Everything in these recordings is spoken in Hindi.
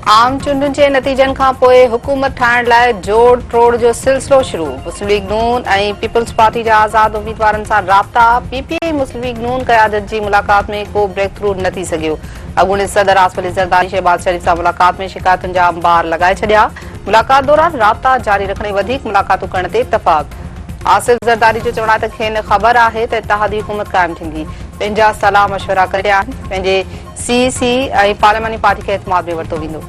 आम चूंडुनि जे नतीजनि खां पोइ हुकूमत ठाहिण लाइ जोड़ टोड़ जो सिलसिलो शुरू। मुस्लिम लीग नून ऐं पीपल्स पार्टी जा आज़ाद उम्मीदवारनि सां राब्ता। पीपीआई मुस्लिम लीग नून क़यादत जी मुलाक़ात में को ब्रेक थ्रू न थी सघियो। अॻूणे सदर आसिफ अली ज़रदारी शहबाज शरीफ़ सां मुलाक़ात में शिकायतुनि जा अंबार लॻाए छॾिया। मुलाक़ात दौरान राब्ता जारी रखण वधीक मुलाक़ातूं करण ते इतफ़ाक़। आसिफ ज़रदारी जो चवणु आहे त खेनि ख़बर आहे त इत्तेहादी हुकूमत क़ाइमु थींदी। पंहिंजा सलाह मशवरा करे रहिया आहिनि। पंहिंजे सीसी ऐं पार्लियामानी पार्टी खे एतमाद में वरितो वेंदो।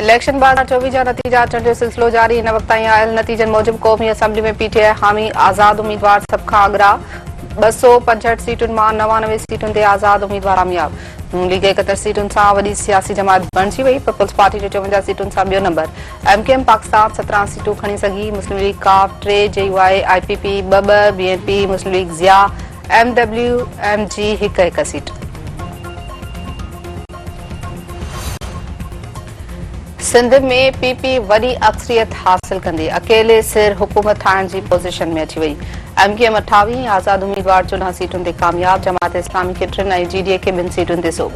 इलेक्शन 2024 जा नतीजा अचण जो सिलसिलो जारी। हिन वक़्त ताईं आयल नतीजनि मूजिबि क़ौमी असम्बली में पीटीआई हामी आज़ाद उम्मीदवार सभ खां अॻिरा। 265 सीटुनि मां 99 सीटुनि ते आज़ाद उम्मीदवार कामयाब। नून लीग 71 सीटुनि सां वॾी सियासी जमात बणिजी वई। पीपल्स पार्टी जो 54 सीटुनि सां ॿियो नंबर। एमकेएम पाकिस्तान 17 सीटूं खणी सघी। मुस्लिम लीग काफ 3, जेयूआई आईपीपी 2, बीएनपी, मुस्लिम लीग ज़िया, एमडब्ल्यूएमजी 1 सीट। सिंध में पीपी वॾी अक्सरियत हासिल कंदी अकेले सिर हुकूमत ठाहिण जी पोज़ीशन में अची वई। एमकेएम 28, आज़ाद उम्मीदवार 14 सीटुनि ते कामयाब। जमात इस्लामी खे 3 ऐं जीडीए खे 2 सीटुनि ते सोभ।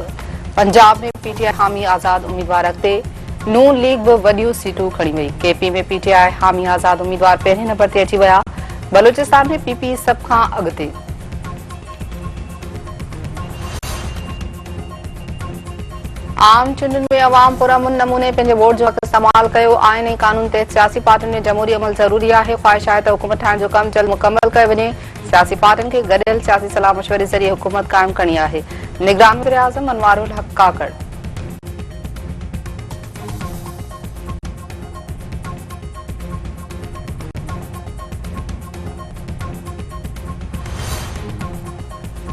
पंजाब में पीटीआई हामी आज़ाद उम्मीदवार अॻिते। नून लीग बि वॾियूं सीटूं खणी वई। केपी में पीटीआई हामी आज़ाद उम्मीदवार पहिरें नंबर ते अची विया। बलूचिस्तान में पीपी सभ खां अॻिते। आम चूंडुनि में अवाम पुरअमन नमूने पंहिंजे वोट जो हक़ इस्तेमाल कयो। आइन ऐं कानून तहत सियासी पार्टियुनि में जमहूरी अमल ज़रूरी आहे। ख़्वाहिश आहे त हुकूमत ठाहिण जो कमु जल्द मुकमल कयो वञे। सियासी पार्टियुनि खे गॾियल सियासी सलाह मशवरे ज़रिए हुकूमत क़ाइमु करणी आहे। निगरान वज़ीर आज़म Anwarul Haq Kakar.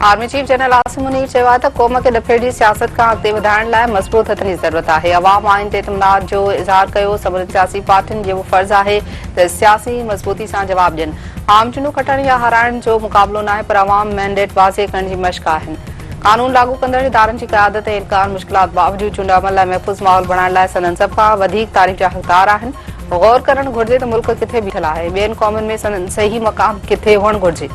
Army chief general Asim Munir चयो आहे त क़ौम खे ॾफे जी सियासत खां अॻिते वधाइण लाइ मज़बूत हथनि जी ज़रूरत आहे। अवाम आइन ते इत्मीनान जो इज़हार कयो। सभिनी सियासी पार्टियुनि जो फर्ज़ आहे त सियासी मज़बूती सां जवाब ॾियनि। आम चूंडूं खटण या हाराइण जो मुक़ाबिलो न आहे, पर अवाम मैंडेट वाज़े करण जी मश्क आहिनि। कानून लागू कंदड़ इदारनि जी क़यादत ऐं इम्कान मुश्किलात बावजूद चूंड अमल लाइ महफ़ूज़ माहौल बणाइण लाइ संदनि सभ खां वधीक तारीफ़ जा हक़दार आहिनि। गौर करणु घुर्जे त मुल्क किथे बीठल आहे। ॿियनि क़ौमुनि में संदनि सही मक़ाम किथे हुअणु घुर्जे।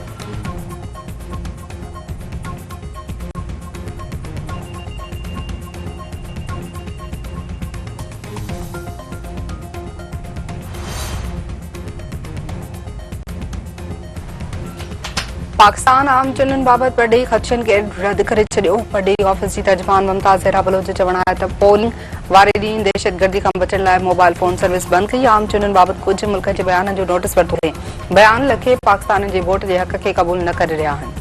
पाकिस्तान आम चूंडुनि बाबति परॾेही ख़दशनि खे रद्द करे छॾियो। परॾेही ऑफिस जी तर्जुमान मुमताज़ ज़हरा बलोच जो चवणु आहे त पोलिंग वारे ॾींहुं दहशतगर्दी खां बचण लाइ मोबाइल फोन सर्विस बंदि कई। आम चूंडुनि बाबति कुझु मुल्क जे बयाननि जो नोटिस वरितो थिए। बयान लखे पाकिस्तान जे वोट जे हक़ खे क़बूल न करे रहिया आहिनि।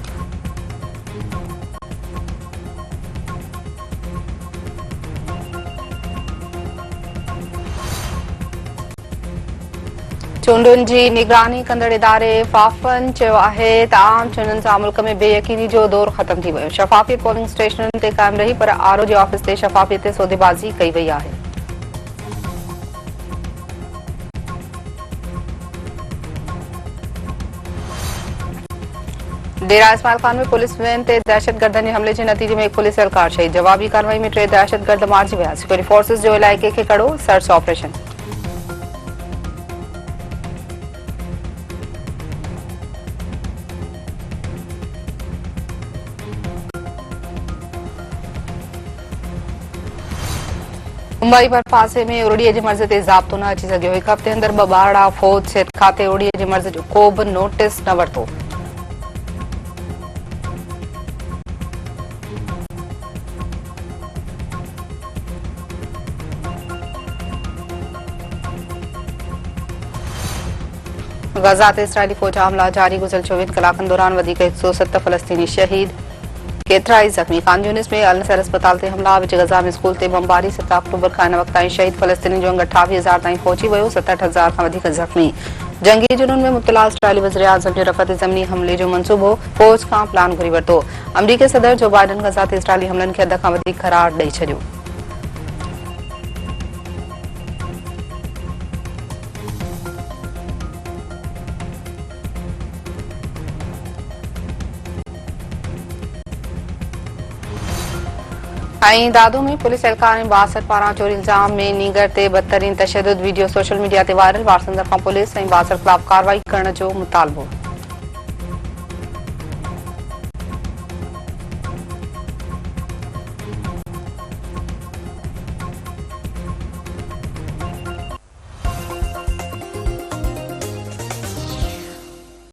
चूंडुनि जी निगरानी कंदड़ इदारे फाफन चयो आहे त आम चूंडुनि सां मुल्क में बेयकीनी जो दौर ख़त्म थी वियो। शफ़ाफ़ियत पोलिंग स्टेशननि ते क़ाइमु रही, पर आरओ जे ऑफिस ते शफ़ाफ़ियत ते सौदेबाज़ी कई वई आहे। डेरा इस्माइल खान में पुलिस वैन ते दहशतगर्दनि जे हमले जे नतीजे में 1 पुलिस एहलकार शहीद। जवाबी कार्रवाई में 3 दहशतगर्द मारिजी विया। सिक्योरिटी फोर्सेस जो इलाइक़े खे कड़ो सर्च ऑपरेशन। मुंबई पासे में उड़ीअ जे मर्ज़ ते ज़ाब्तो न अची सघियो। 1 हफ़्ते अंदरि 2 ॿारड़ा फ़ौज सिर खाते उड़ीअ जे मर्ज़ जो को बि नोटिस न वरितो। गज़ा ते इसराइली फ़ौज हमला जारी। गुज़िरियल 24 कलाकनि दौरान वधीक 107 फ़लस्तीनी शहीद, केतिरा ई ज़ख़्मी। खान यूनिस में अल नसर अस्पताल ते हमला। विच गज़ा में स्कूल ते बमबारी। 7 अक्टूबर खां हिन वक़्त ताईं शहीद फ़लस्तीनी जो अंग 28,000 ताईं पहुची वियो। 67,000 खां वधीक ज़ख़्मी। जंगी जुनून में मुब्तला इसराइली वज़ीर आज़म जो रफ़त ज़मीनी हमले जो मंसूबो फ़ौज खां प्लान घुरी वरितो। अमरीकी सदर जो बाइडन गज़ा ते इसराइली हमलनि खे हद खां वधीक क़रार ॾेई छॾियो। ऐं दादू में पुलिस एहलकार ऐं बासठ पारां चोरी इल्ज़ाम में नीगर ते बदतरीन तशद्दुद वीडियो सोशल मीडिया ते वायरल। बारसंदर खां पुलिस ऐं बासठ ख़िलाफ़ कार्रवाई करण जो मुतालबो।